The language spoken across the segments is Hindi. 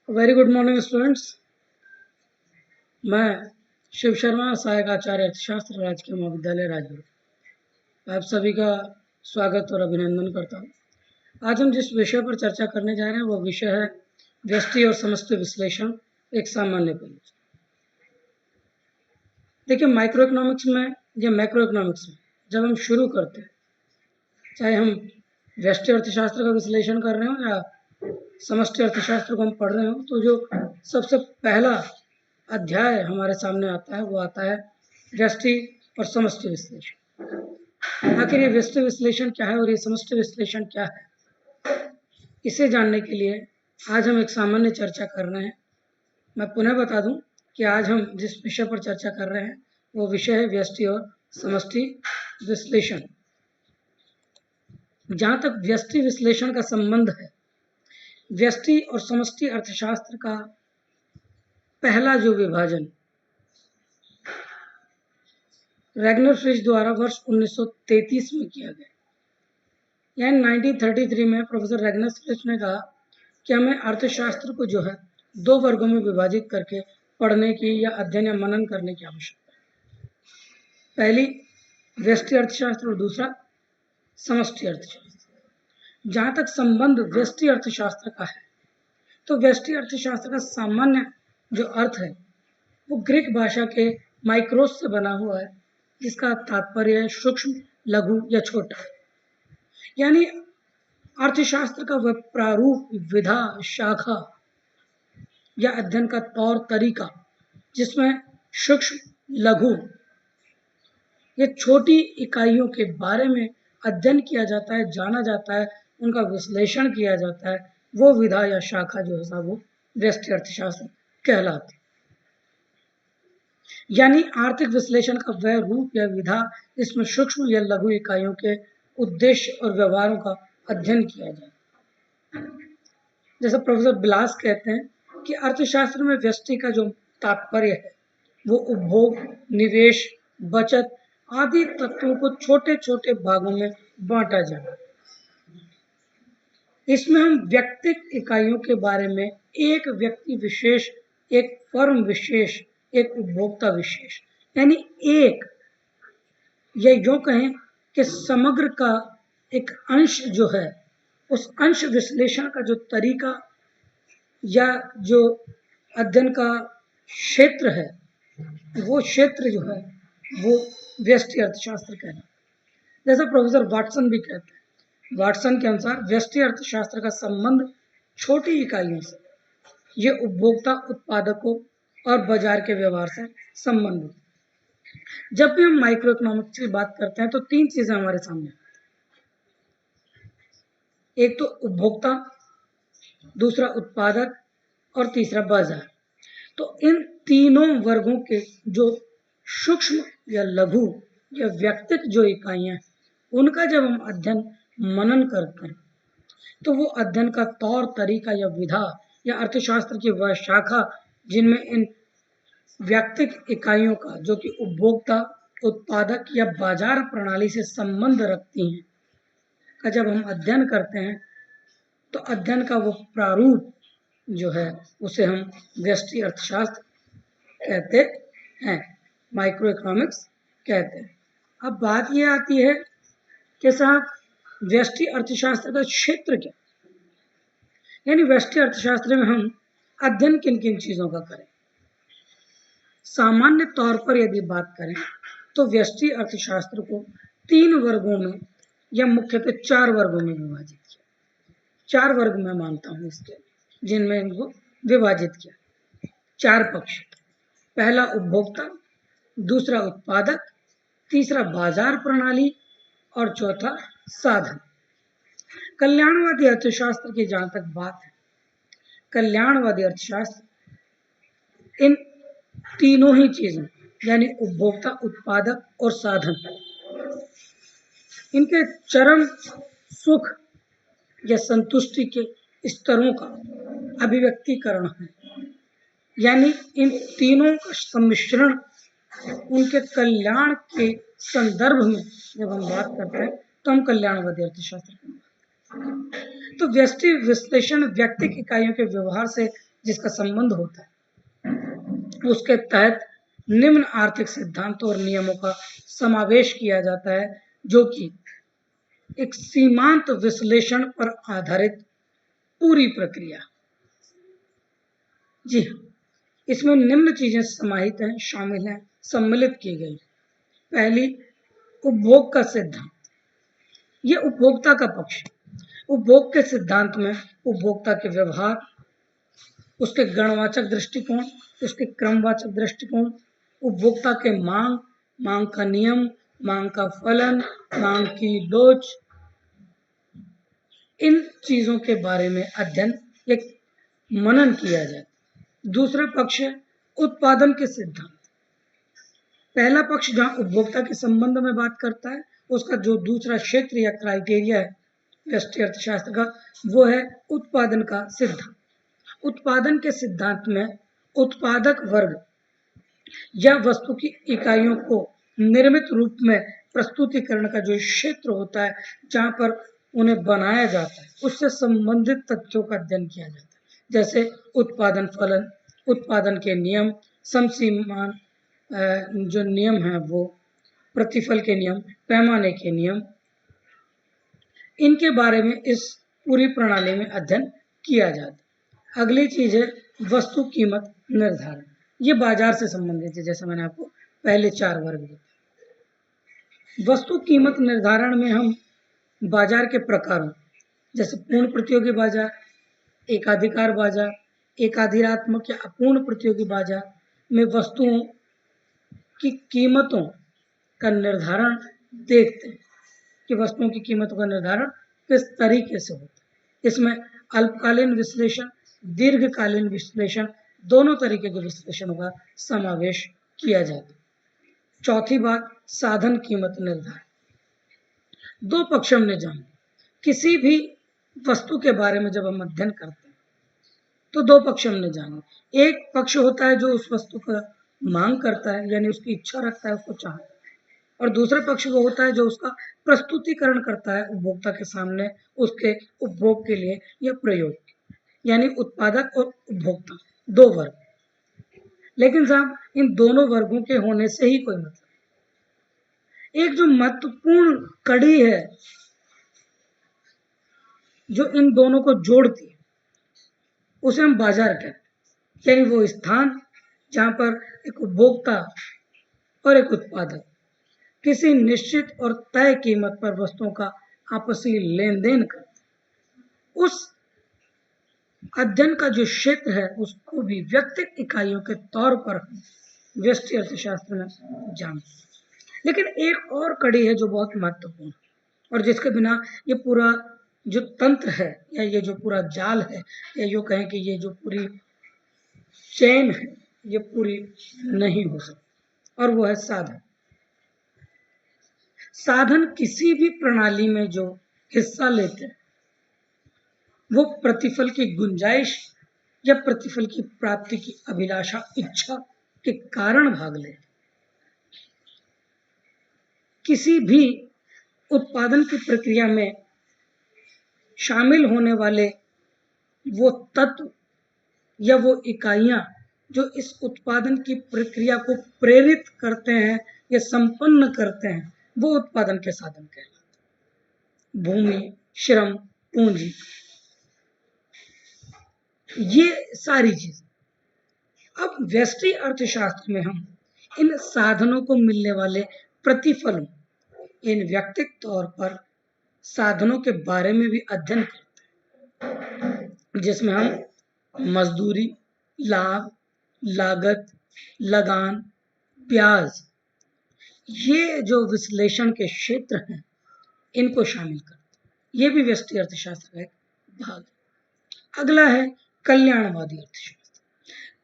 Very good morning students. मैं शिव शर्मा, सहायक आचार्य अर्थशास्त्र, राजकीय महाविद्यालय राजगुरु, आप सभी का स्वागत और अभिनंदन करता हूँ। आज हम जिस विषय पर चर्चा करने जा रहे हैं वो विषय है व्यष्टि और समष्टि विश्लेषण, एक सामान्य परीक्षा। देखिए, माइक्रो इकोनॉमिक्स में या मैक्रो इकोनॉमिक्स में जब हम शुरू करते हैं, चाहे हम व्यष्टि अर्थशास्त्र का विश्लेषण कर रहे हो या समष्टि अर्थशास्त्र को हम पढ़ रहे हो, तो जो सबसे पहला अध्याय हमारे सामने आता है वो आता है व्यष्टि और समष्टि विश्लेषण। आखिर ये व्यष्टि विश्लेषण क्या है और ये समष्टि विश्लेषण क्या है, इसे जानने के लिए आज हम एक सामान्य चर्चा कर रहे हैं। मैं पुनः बता दूं कि आज हम जिस विषय पर चर्चा कर रहे हैं वो विषय है व्यष्टि और समष्टि विश्लेषण। जहां तक व्यष्टि विश्लेषण का संबंध है, व्यष्टि और समष्टि अर्थशास्त्र का पहला जो विभाजन रैगनर फ्रिश द्वारा वर्ष 1933 में किया गया, यानी 1933 में प्रोफेसर रैगनर फ्रिश ने कहा कि हमें अर्थशास्त्र को जो है दो वर्गों में विभाजित करके पढ़ने की या अध्ययन या मनन करने की आवश्यकता है। पहली व्यष्टि अर्थशास्त्र और दूसरा समष्टि अर्थशास्त्र। जहां तक संबंध व्यष्टि अर्थशास्त्र का है, तो व्यष्टि अर्थशास्त्र का सामान्य जो अर्थ है वो ग्रीक भाषा के माइक्रोस से बना हुआ है, जिसका तात्पर्य है सूक्ष्म, लघु या छोटा। यानी अर्थशास्त्र का वह प्रारूप, विधा, शाखा या अध्ययन का तौर तरीका जिसमें सूक्ष्म, लघु ये छोटी इकाइयों के बारे में अध्ययन किया जाता है, जाना जाता है, उनका विश्लेषण किया जाता है, वो विधा या शाखा जो है वो व्यष्टि अर्थशास्त्र कहलाती। यानी आर्थिक विश्लेषण का वह रूप या विधा इसमें सूक्ष्म या लघु इकाइयों के उद्देश्य और व्यवहारों का अध्ययन किया जाए। जैसे प्रोफेसर बिलास कहते हैं कि अर्थशास्त्र में व्यष्टि का जो तात्पर्य है वो उपभोग, निवेश, बचत आदि तत्वों को छोटे छोटे भागों में बांटा जाए। इसमें हम व्यक्तिगत इकाइयों के बारे में एक व्यक्ति विशेष, एक फर्म विशेष, एक उपभोक्ता विशेष, यानी एक या यूं कहें कि समग्र का एक अंश जो है, उस अंश विश्लेषण का जो तरीका या जो अध्ययन का क्षेत्र है, वो क्षेत्र जो है वो व्यष्टि अर्थशास्त्र कहलाता है। जैसा प्रोफेसर वाटसन भी कहते हैं, वाटसन के अनुसार व्यष्टि अर्थशास्त्र का संबंध छोटी इकाइयों से, ये उपभोक्ता, उत्पादकों और बाजार के व्यवहार से संबंधित। जब भी हम माइक्रो इकोनॉमिक्स की बात करते हैं तो तीन चीजें हमारे सामने, एक तो उपभोक्ता, दूसरा उत्पादक और तीसरा बाजार। तो इन तीनों वर्गों के जो सूक्ष्म या लघु या व्यक्तिगत जो इकाइयां हैं, उनका जब हम अध्ययन मनन करते हैं तो वो अध्ययन का तौर तरीका या विधा या अर्थशास्त्र की वह शाखा जिनमें इन व्यक्तिगत इकाइयों का जो कि उपभोक्ता, उत्पादक या बाजार प्रणाली से संबंध रखती हैं का जब हम अध्ययन करते हैं तो अध्ययन का वो प्रारूप जो है उसे हम व्यष्टि अर्थशास्त्र कहते हैं, माइक्रो इकोनॉमिक्स कहते हैं। अब बात ये आती है कि साहब व्यष्टि अर्थशास्त्र का क्षेत्र क्या, यानी व्यष्टि अर्थशास्त्र में हम अध्ययन किन किन चीजों का करें। सामान्य तौर पर यदि बात करें तो व्यष्टि अर्थशास्त्र को तीन वर्गों में या मुख्यतः चार वर्गों में विभाजित किया। चार वर्ग मैं मानता हूं इसके, जिनमें इनको विभाजित किया। चार पक्ष, पहला उपभोक्ता, दूसरा उत्पादक, तीसरा बाजार प्रणाली और चौथा साधन। कल्याणवादी अर्थशास्त्र की जहां तक बात है, कल्याणवादी अर्थशास्त्र इन तीनों ही चीजों यानी उपभोक्ता, उत्पादक और साधन, इनके चरम सुख या संतुष्टि के स्तरों का अभिव्यक्तिकरण है। यानी इन तीनों का सम्मिश्रण उनके कल्याण के संदर्भ में जब हम बात करते हैं तो हम कल्याणवादी अर्थशास्त्र की बात करते हैं। तो व्यष्टि विश्लेषण व्यक्तिगत इकाइयों के व्यवहार से जिसका संबंध होता है, उसके तहत निम्न आर्थिक सिद्धांतों और नियमों का समावेश किया जाता है, जो कि एक सीमांत विश्लेषण पर आधारित पूरी प्रक्रिया। जी हाँ, इसमें निम्न चीजें समाहित हैं, शामिल हैं, सम्मिलित की गई। पहली, उपभोग का सिद्धांत। ये उपभोक्ता का पक्ष। उपभोग के सिद्धांत में उपभोक्ता के व्यवहार, उसके गणवाचक दृष्टिकोण, उसके क्रमवाचक दृष्टिकोण, उपभोक्ता के मांग, मांग का नियम, मांग का फलन, मांग की लोच, इन चीजों के बारे में अध्ययन एक मनन किया जाए। दूसरा पक्ष है उत्पादन के सिद्धांत। पहला पक्ष जहां उपभोक्ता के संबंध में बात करता है, उसका जो दूसरा क्षेत्र या क्राइटेरिया है व्यष्टि अर्थशास्त्र का, वो है उत्पादन का सिद्धांत। उत्पादन के सिद्धांत में उत्पादक वर्ग या वस्तु की इकाइयों को निर्मित रूप में प्रस्तुतिकरण का जो क्षेत्र होता है, जहां पर उन्हें बनाया जाता है, उससे संबंधित तथ्यों का अध्ययन किया जाता है, जैसे उत्पादन फलन, उत्पादन के नियम, समसीमान जो नियम है वो, प्रतिफल के नियम, पैमाने के नियम, इनके बारे में इस पूरी प्रणाली में अध्ययन किया जाता है। अगली चीज है वस्तु कीमत निर्धारण। ये बाजार से संबंधित है, जैसे मैंने आपको पहले 4 वर्ग दिए। वस्तु कीमत निर्धारण में हम बाजार के प्रकारों, जैसे पूर्ण प्रतियोगी बाजार, एकाधिकार बाजार, एकाधिरात्मक या अपूर्ण प्रतियोगी बाजार में वस्तुओं की कीमतों का निर्धारण देखते हैं कि वस्तुओं की कीमतों का निर्धारण किस तरीके से होता है। इसमें अल्पकालीन विश्लेषण, दीर्घकालीन विश्लेषण, दोनों तरीके के विश्लेषणों का समावेश किया जाता है। चौथी बात, साधन कीमत निर्धारण। 2 पक्ष हमने जाने। किसी भी वस्तु के बारे में जब हम अध्ययन करते हैं तो 2 पक्ष हमने जाने। एक पक्ष होता है जो उस वस्तु का मांग करता है, यानी उसकी इच्छा रखता है, उसको चाहता है, और दूसरा पक्ष वो होता है जो उसका प्रस्तुतिकरण करता है उपभोक्ता के सामने उसके उपभोग के लिए या प्रयोग, यानी उत्पादक और उपभोक्ता, 2 वर्ग। लेकिन साहब इन दोनों वर्गों के होने से ही कोई मतलब, एक जो महत्वपूर्ण कड़ी है जो इन दोनों को जोड़ती है, उसे हम बाजार कहते हैं, यानी वो स्थान जहां पर एक उपभोक्ता और एक उत्पादक किसी निश्चित और तय कीमत पर वस्तुओं का आपसी लेन देन करते हैं। उस अध्ययन का जो क्षेत्र है उसको भी व्यक्तिगत इकाइयों के तौर पर व्यष्टि अर्थशास्त्र में जानते हैं। लेकिन एक और कड़ी है जो बहुत महत्वपूर्ण है और जिसके बिना ये पूरा जो तंत्र है या ये जो पूरा जाल है या यूँ कहें कि ये जो पूरी चेन है ये पूरी नहीं हो सकती, और वो है साधन। साधन किसी भी प्रणाली में जो हिस्सा लेते हैं वो प्रतिफल की गुंजाइश या प्रतिफल की प्राप्ति की अभिलाषा, इच्छा के कारण भाग लेते हैं। किसी भी उत्पादन की प्रक्रिया में शामिल होने वाले वो तत्व या वो इकाइयां जो इस उत्पादन की प्रक्रिया को प्रेरित करते हैं या संपन्न करते हैं, वो उत्पादन के साधन कहलाते हैं। भूमि, श्रम, पूंजी, ये सारी चीजें। अब व्यष्टि अर्थशास्त्र में हम इन साधनों को मिलने वाले प्रतिफलों, इन व्यक्तिगत तौर पर साधनों के बारे में भी अध्ययन करते हैं, जिसमें हम मजदूरी, लाभ, लागत, लगान, ब्याज, ये जो विश्लेषण के क्षेत्र हैं इनको शामिल करते हैं। ये भी व्यष्टि अर्थशास्त्र का एक भाग है। अगला है कल्याणवादी अर्थशास्त्र।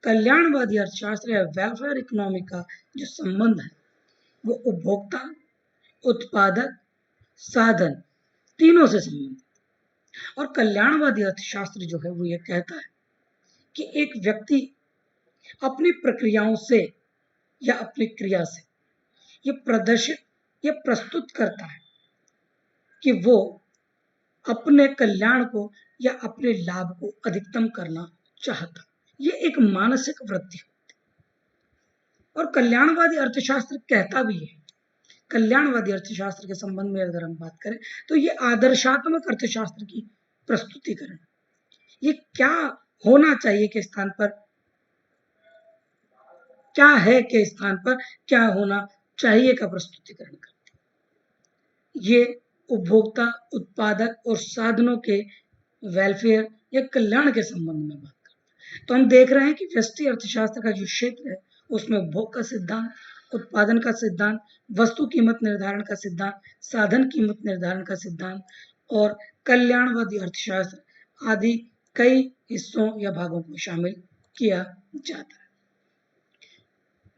कल्याणवादी अर्थशास्त्र या वेलफेयर इकोनॉमी का जो संबंध है वो उपभोक्ता, उत्पादक, साधन तीनों से संबंधित। और कल्याणवादी अर्थशास्त्र जो है वो ये कहता है कि एक व्यक्ति अपनी प्रक्रियाओं से या अपनी क्रिया से ये प्रदर्शित या प्रस्तुत करता है कि वो अपने कल्याण को या अपने लाभ को अधिकतम करना चाहता, ये एक मानसिक वृत्ति होती है। और कल्याणवादी अर्थशास्त्र कहता भी है, कल्याणवादी अर्थशास्त्र के संबंध में अगर हम बात करें तो ये आदर्शात्मक अर्थशास्त्र की प्रस्तुतिकरण, ये क्या होना चाहिए के स्थान पर, क्या है के स्थान पर क्या होना चाहिए का प्रस्तुतिकरण करते हैं। ये उपभोक्ता, उत्पादक और साधनों के वेलफेयर या कल्याण के संबंध में बात करते हैं। तो हम देख रहे हैं कि व्यष्टि अर्थशास्त्र का जो क्षेत्र है उसमें उपभोग का सिद्धांत, उत्पादन का सिद्धांत, वस्तु कीमत निर्धारण का सिद्धांत, साधन कीमत निर्धारण का सिद्धांत और कल्याणवादी अर्थशास्त्र आदि कई हिस्सों या भागों को शामिल किया जाता है।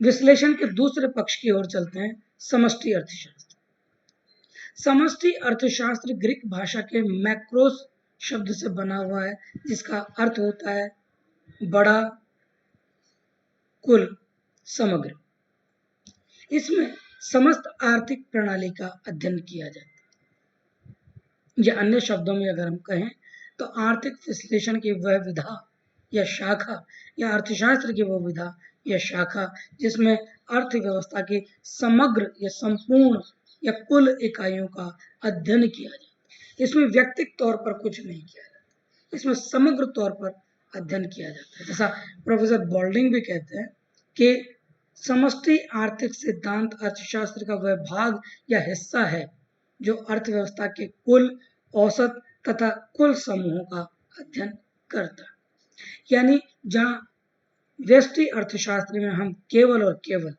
विश्लेषण के दूसरे पक्ष की ओर चलते हैं, समष्टि अर्थशास्त्र। समष्टि अर्थशास्त्र ग्रीक भाषा के मैक्रोस शब्द से बना हुआ है, जिसका अर्थ होता है बड़ा, कुल, समग्र। इसमें समस्त आर्थिक प्रणाली का अध्ययन किया जाता है, या अन्य शब्दों में अगर हम कहें तो आर्थिक विश्लेषण की वह विधा या शाखा, या अर्थशास्त्र की वह विधा या शाखा जिसमें अर्थव्यवस्था की समग्र या संपूर्ण या कुल इकाइयों का अध्ययन किया जाता है। इसमें व्यक्तिगत तौर पर कुछ नहीं किया जाता, इसमें समग्र तौर पर अध्ययन किया जाता है। जैसा प्रोफेसर बॉल्डिंग भी कहते हैं कि समष्टि आर्थिक सिद्धांत अर्थशास्त्र का वह भाग या हिस्सा है जो अर्थव्यवस्था के कुल, औसत तथा कुल समूहों का अध्ययन करता है। यानी जहां व्यष्टि अर्थशास्त्र में हम केवल और केवल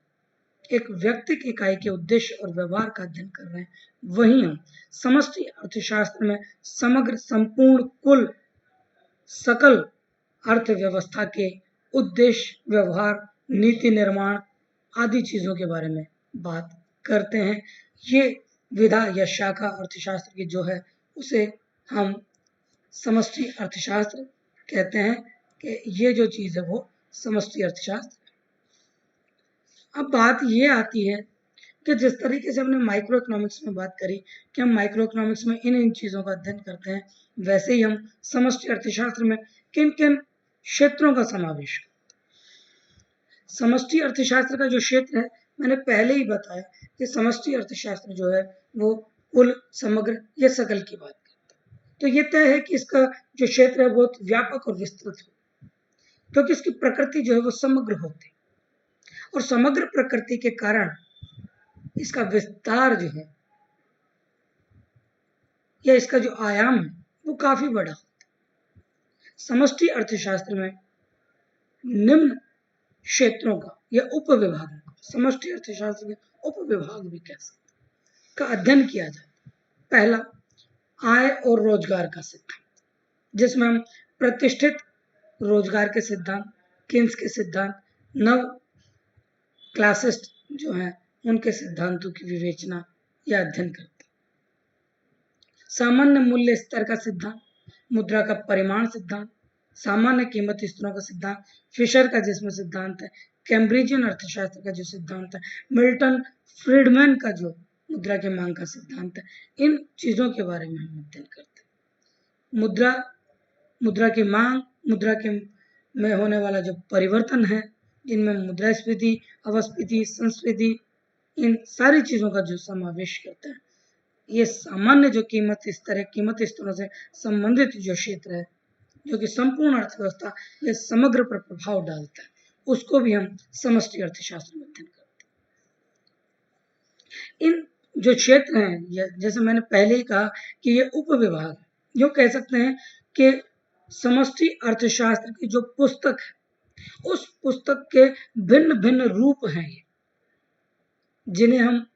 एक व्यक्तिगत इकाई के उद्देश्य और व्यवहार का अध्ययन कर रहे हैं, वहीं हम समष्टि अर्थशास्त्र में समग्र, संपूर्ण, कुल, सकल अर्थव्यवस्था के उद्देश्य, व्यवहार, नीति निर्माण आदि चीजों के बारे में बात करते हैं। ये विधा या शाखा अर्थशास्त्र की जो है उसे हम समष्टि अर्थशास्त्र कहते हैं, कि ये जो चीज है वो समष्टि अर्थशास्त्र। अब बात ये आती है कि जिस तरीके से हमने माइक्रो इकोनॉमिक्स में बात करी कि हम माइक्रो इकोनॉमिक्स में इन चीजों का अध्ययन करते हैं, वैसे ही हम समष्टि अर्थशास्त्र में किन किन क्षेत्रों का समावेश करते हैं। समष्टि अर्थशास्त्र का जो क्षेत्र है, मैंने पहले ही बताया कि समष्टि अर्थशास्त्र जो है वो कुल, समग्र या सकल की बात करता है। तो ये तय है कि इसका जो क्षेत्र है बहुत व्यापक और विस्तृत हो, क्योंकि इसकी प्रकृति जो है वो समग्र होती है, और समग्र प्रकृति के कारण इसका विस्तार जो है या इसका जो आयाम है वो काफी बड़ा होता है। समष्टि अर्थशास्त्र में निम्न क्षेत्रों का या उपविभागों का, समष्टि अर्थशास्त्र के उपविभाग भी कह सकते हैं, का अध्ययन किया जाता है। पहला, आय और रोजगार का सिद्धांत, जिसमें हम प्रतिष्ठित रोजगार के सिद्धांत, किन्स के सिद्धांत, नव क्लासिस्ट जो हैं उनके सिद्धांतों की विवेचना या अध्ययन करते हैं। सामान्य मूल्य स्तर का सिद्धांत, मुद्रा का परिमाण सिद्धांत, सामान्य कीमत स्तरों का सिद्धांत, फिशर का जिसमें सिद्धांत है, कैम्ब्रिजियन अर्थशास्त्र का जो सिद्धांत है, मिल्टन फ्रीडमैन का जो मुद्रा की मांग का सिद्धांत है, इन चीजों के बारे में हम अध्ययन करते हैं। मुद्रा की मांग, मुद्रा के में होने वाला जो परिवर्तन है, जिनमें मुद्रास्फीति, अवस्फीति, संस्फीति, इन सारी चीजों का जो समावेश करता है। ये सामान्य जो कीमत स्तर है, कीमत स्तरों से संबंधित जो क्षेत्र है, जो कि संपूर्ण अर्थव्यवस्था या समग्र पर प्रभाव डालता है, उसको भी हम समष्टि अर्थशास्त्र में अध्ययन करते हैं। इन जो क्षेत्र हैं, जैसे मैंने पहले ही कहा कि ये उपविभाग, जो कह सकते हैं कि समष्टि अर्थशास्त्र की जो पुस्तक है, उस पुस्तक के भिन्न भिन्न रूप हैं ये, जिन्हें हम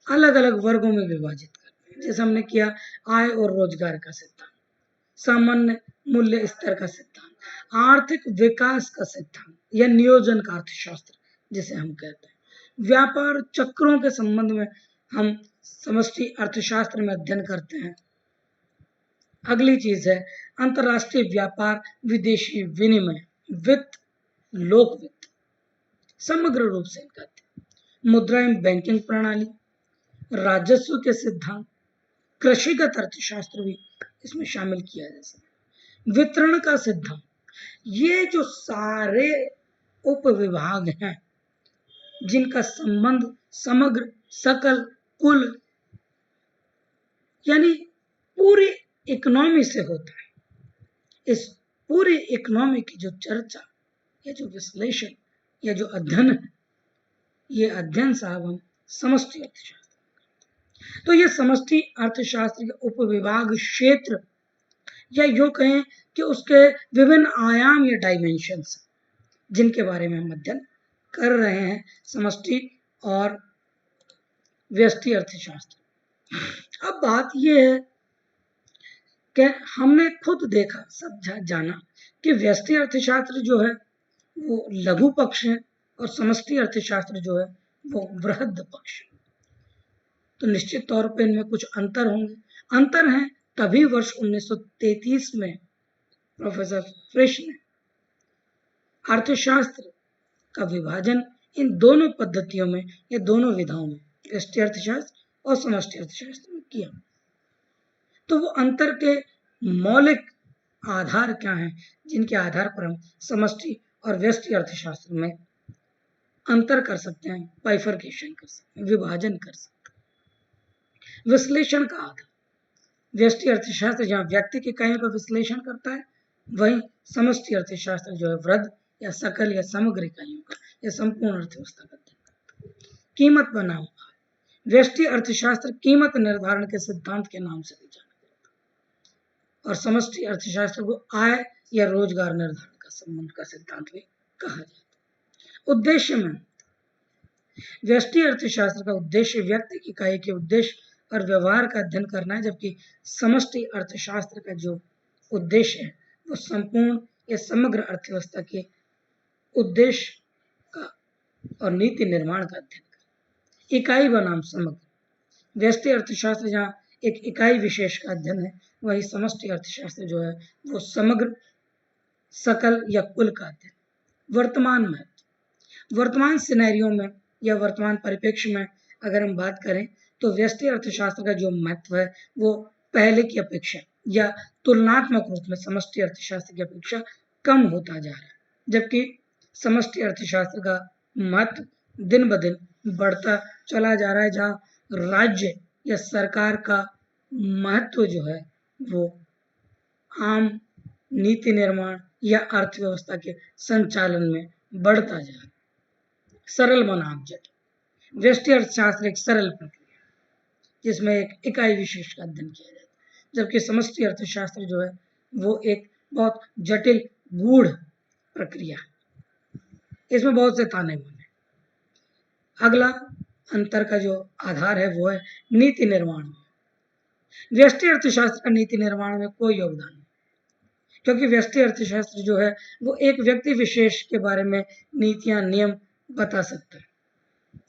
अलग अलग वर्गों में विभाजित करते हैं। जैसे हमने किया आय और रोजगार का सिद्धांत, सामान्य मूल्य स्तर का सिद्धांत, आर्थिक विकास का सिद्धांत या नियोजन का अर्थशास्त्र जिसे हम कहते हैं, व्यापार चक्रों के संबंध में हम समष्टि अर्थशास्त्र में अध्ययन करते हैं। अगली चीज है अंतरराष्ट्रीय व्यापार, विदेशी विनिमय, वित्त, लोक वित्त, समग्र रूप से इनका अध्ययन। मुद्रा एवं बैंकिंग प्रणाली, राजस्व के सिद्धांत, कृषिगत अर्थशास्त्र भी इसमें शामिल किया जा सकता है। वितरण का सिद्धांत, ये जो सारे उपविभाग हैं जिनका संबंध समग्र, सकल, कुल यानी पूरी इकोनॉमी से होता है, इस पूरी इकोनॉमी की जो चर्चा या जो विश्लेषण या जो अध्ययन है, ये अध्ययन साहब हम समष्टि अर्थशास्त्र। तो ये समष्टि अर्थशास्त्र के उपविभाग क्षेत्र या यूं कहें कि उसके विभिन्न आयाम या डायमेंशंस जिनके बारे में हम अध्ययन कर रहे हैं समष्टि और व्यष्टि अर्थशास्त्र। अब बात यह है कि हमने खुद देखा समझा जाना कि व्यष्टि अर्थशास्त्र जो है वो लघु पक्ष है और समष्टि अर्थशास्त्र जो है वो बृहद पक्ष है। तो निश्चित तौर पे इनमें कुछ अंतर होंगे। अंतर हैं तभी वर्ष 1933 में प्रोफेसर फ्रिश ने अर्थशास्त्र का विभाजन इन दोनों पद्धतियों में या दोनों विधाओं में व्यष्टि अर्थशास्त्र और समष्टि अर्थशास्त्र में किया। तो वो अंतर के मौलिक आधार क्या हैं जिनके आधार पर हम समष्टि और व्यष्टि अर्थशास्त्र में अंतर कर सकते हैं, बाइफरकेशन कर सकते हैं, विभाजन कर सकते हैं। विश्लेषण का आधार व्यष्टि अर्थशास्त्र जहाँ व्यक्ति की इकाइयों का विश्लेषण करता है, वहीं समष्टि अर्थशास्त्र जो है वृहद या सकल या समग्र इकाइयों का या संपूर्ण अर्थव्यवस्था का अध्ययन करता है। कीमत बनाम आय। व्यष्टि अर्थशास्त्र कीमत निर्धारण के सिद्धांत के नाम से भी जाना जाता है और समष्टि अर्थशास्त्र को आय या रोजगार निर्धारण का संबंध का सिद्धांत भी कहा जाता है। उद्देश्य में व्यष्टि अर्थशास्त्र का उद्देश्य व्यक्ति की इकाई के उद्देश्य और व्यवहार का अध्ययन करना है, जबकि समष्टि अर्थशास्त्र का जो उद्देश्य है वो संपूर्ण या समग्र अर्थव्यवस्था के उद्देश्य का और नीति निर्माण का अध्ययन करना। इकाई बनाम समग्र। व्यष्टि अर्थशास्त्र जहाँ एक इकाई विशेष का अध्ययन है, वही समष्टि अर्थशास्त्र जो है वो समग्र, सकल या कुल का अध्ययन। वर्तमान महत्व। वर्तमान सिनेरियो में या वर्तमान परिप्रेक्ष्य में अगर हम बात करें तो व्यष्टि अर्थशास्त्र का जो महत्व है वो पहले की अपेक्षा या तुलनात्मक रूप में समष्टि अर्थशास्त्र की अपेक्षा कम होता जा रहा है, जबकि समष्टि अर्थशास्त्र का महत्व दिन ब दिन बढ़ता चला जा रहा है, जहाँ राज्य या सरकार का महत्व जो है वो आम नीति निर्माण या अर्थव्यवस्था के संचालन में बढ़ता जा रहा है। सरल बनाम जटिल। व्यष्टि अर्थशास्त्र एक सरल प्रक्रिया जिसमें एक इकाई विशेष का अध्ययन किया जाता है, जबकि समष्टि अर्थशास्त्र जो है वो एक बहुत जटिल गूढ़ प्रक्रिया है, इसमें बहुत से ताने बाने। अगला अंतर का जो आधार है वो है नीति निर्माण में। व्यष्टि अर्थशास्त्र का नीति निर्माण में कोई योगदान नहीं, क्योंकि व्यष्टि अर्थशास्त्र जो है वो एक व्यक्ति विशेष के बारे में नीतियां नियम बता सकता है,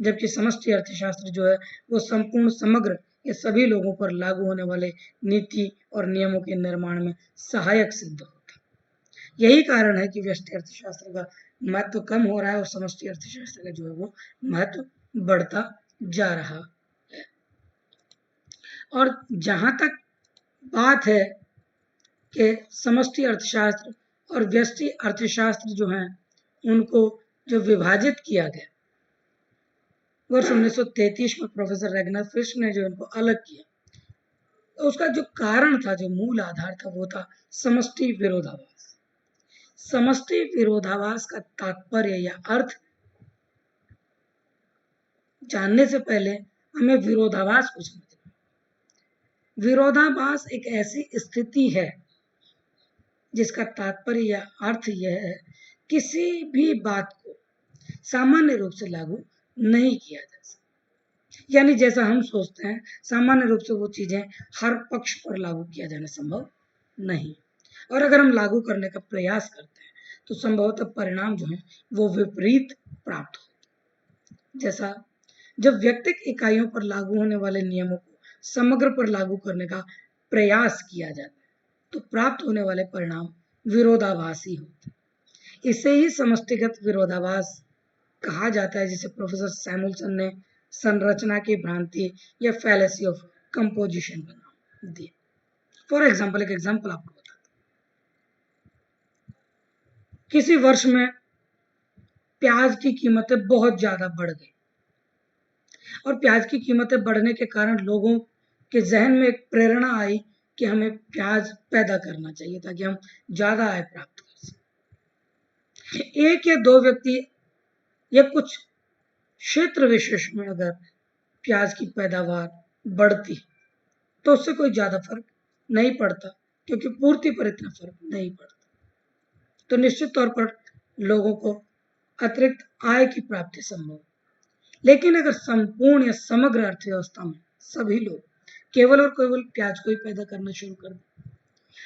जबकि समष्टि अर्थशास्त्र जो है वो संपूर्ण समग्र ये सभी लोगों पर लागू होने वाले नीति और नियमों के निर्माण में सहायक सिद्ध होता है। यही कारण है कि व्यष्टि अर्थशास्त्र का महत्व कम हो रहा है और समष्टि अर्थशास्त्र का जो है वो महत्व बढ़ता जा रहा है। और जहां तक बात है कि समष्टि अर्थशास्त्र और व्यष्टि अर्थशास्त्र जो हैं उनको जो विभाजित किया गया वर्ष 1933 में प्रोफेसर रेगनर फिश ने जो इनको अलग किया, तो उसका जो कारण था, जो मूल आधार था, वो था समष्टि विरोधाभास। समष्टि विरोधाभास का तात्पर्य या अर्थ जानने से पहले हमें विरोधाभास को समझना। विरोधाभास एक ऐसी स्थिति है जिसका तात्पर्य या अर्थ यह है किसी भी बात को सामान्य रूप से लागू नहीं किया जा सकता। यानी जैसा हम सोचते हैं सामान्य रूप से वो चीजें हर पक्ष पर लागू किया जाना संभव नहीं, और अगर हम लागू करने का प्रयास करते हैं तो संभवतः परिणाम जो है वो विपरीत प्राप्त होते। जैसा जब व्यक्तिगत इकाइयों पर लागू होने वाले नियमों को समग्र पर लागू करने का प्रयास किया जाता है तो प्राप्त होने वाले परिणाम विरोधाभासी होते हैं। इसे ही समष्टिगत विरोधाभास कहा जाता है, जिसे प्रोफेसर सैमुअलसन ने संरचना की भ्रांति या फैलेसी ऑफ कंपोजिशन का नाम दिया। फॉर एग्जाम्पल, एक एग्जाम्पल आपको बताता किसी वर्ष में प्याज की कीमतें बहुत ज्यादा बढ़ गई और प्याज की कीमतें बढ़ने के कारण लोगों के जहन में एक प्रेरणा आई कि हमें प्याज पैदा करना चाहिए ताकि हम ज्यादा आय प्राप्त कर सकें। एक या दो व्यक्ति या कुछ क्षेत्र विशेष में अगर प्याज की पैदावार बढ़ती तो उससे कोई ज्यादा फर्क नहीं पड़ता, क्योंकि पूर्ति पर इतना फर्क नहीं पड़ता। तो निश्चित तौर पर लोगों को अतिरिक्त आय की प्राप्ति संभव है। लेकिन अगर संपूर्ण या समग्र अर्थव्यवस्था में सभी लोग केवल और केवल प्याज को ही पैदा करना शुरू कर दें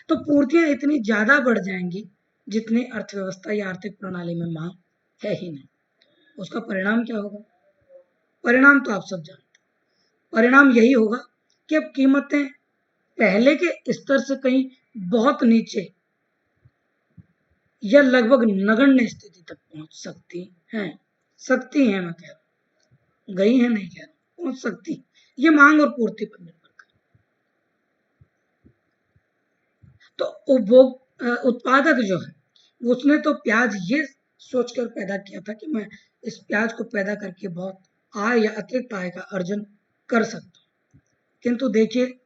तो पूर्तियां इतनी ज्यादा बढ़ जाएंगी जितनी अर्थव्यवस्था या आर्थिक प्रणाली में मांग है ही नहीं। उसका परिणाम क्या होगा? परिणाम तो आप सब जानते हैं। परिणाम यही होगा कि अब कीमतें पहले के स्तर से कहीं बहुत नीचे या लगभग नगण्य स्थिति तक पहुंच सकती हैं। मैं कह रहा हूं, गई है नहीं कह रहा, पहुंच सकती। ये मांग और पूर्ति पर निर्भर करता। तो उपभोग उत्पादक जो है उसने तो प्याज ये सोचकर पैदा किया था कि मैं इस प्याज को पैदा करके बहुत आय या अतिरिक्त आय का अर्जन कर सकता हूं। किंतु देखिए,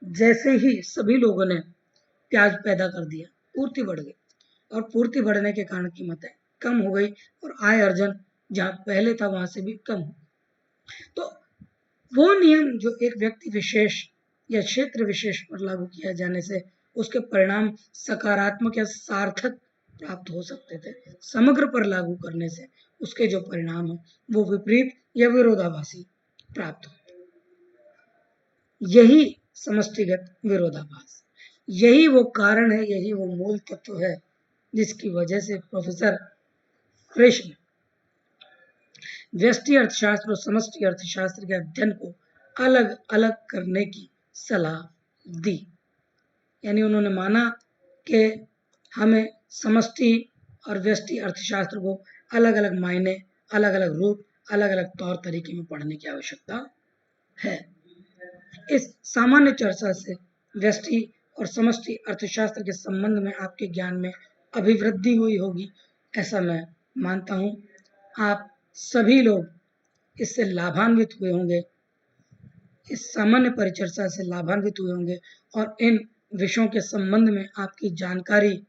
जैसे ही सभी लोगों ने प्याज पैदा कर दिया, पूर्ति बढ़ गई और पूर्ति बढ़ने के कारण कीमतें कम हो गई और आय अर्जन जहां पहले था वहां से भी कम हो। तो वो नियम जो एक व्यक्ति विशेष या क्षेत्र विशेष पर लागू किया जाने से उसके परिणाम सकारात्मक या सार्थक प्राप्त हो सकते थे, समग्र पर लागू करने से उसके जो परिणाम है वो विपरीत या विरोधाभासी प्राप्त होते। यही समष्टिगत विरोधाभास, यही वो कारण है, यही वो मूल तत्व है जिसकी वजह से प्रोफेसर फ्रिश ने व्यष्टि अर्थशास्त्र और समष्टि अर्थशास्त्र के अध्ययन को अलग अलग करने की सलाह दी। यानी उन्होंने माना कि हमें समष्टि और व्यष्टि अर्थशास्त्र को अलग अलग मायने, अलग अलग रूप, अलग अलग तौर तरीके में पढ़ने की आवश्यकता है। इस सामान्य चर्चा से व्यष्टि और समष्टि अर्थशास्त्र के संबंध में आपके ज्ञान में अभिवृद्धि हुई होगी, ऐसा मैं मानता हूं। आप सभी लोग इससे लाभान्वित हुए होंगे, इस सामान्य परिचर्चा से लाभान्वित हुए होंगे और इन विषयों के संबंध में आपकी जानकारी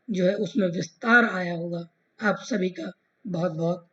जो है उसमें विस्तार आया होगा। आप सभी का बहुत बहुत